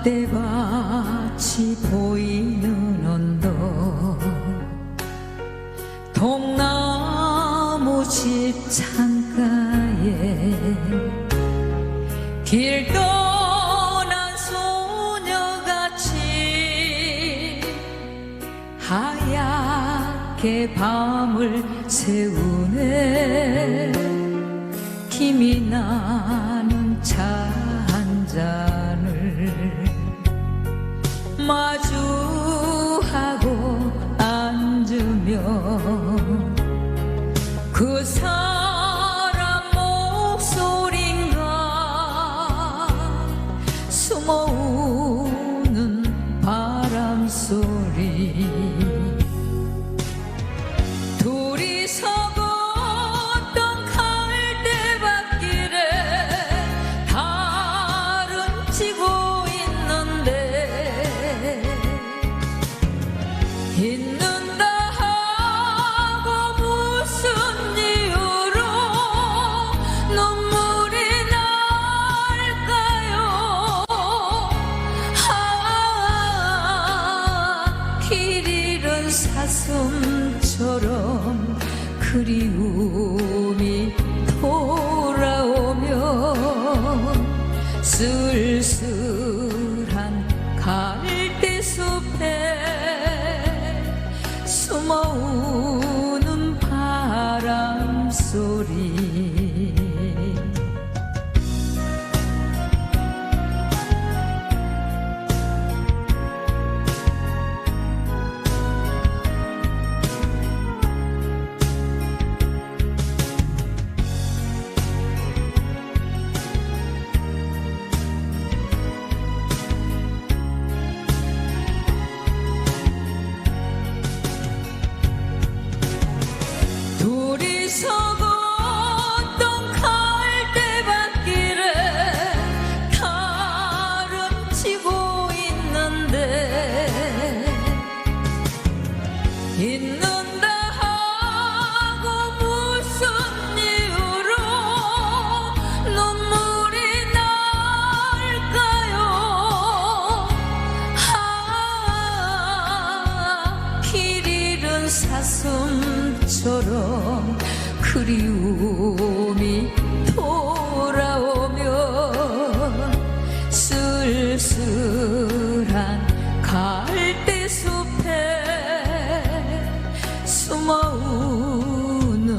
갓대밭이 보이는 언덕 통나무 집 창가에 길 떠난 소녀같이 하얗게 밤을 새우네. 힘이 나는 차 한 잔을 마주하고 앉으면 그 사람 목소리인가 숨어우는 바람소리. 둘이서 걷던 갈대밭길에 달은 지고 있는데 있는다 하고 무슨 이유로 눈물이 날까요? 길 잃은 사슴처럼 그리움이 돌아오면 쓸쓸한 갈대숲에 숨어우는 바람소리. 둘이서 걷던 갈대밭길에 달은 지고 있는데 있는다 하고 무슨 이유로 눈물이 날까요? 길 잃은 사슴처럼 그리움이 돌아오면 쓸쓸한 갈대숲에 숨어우는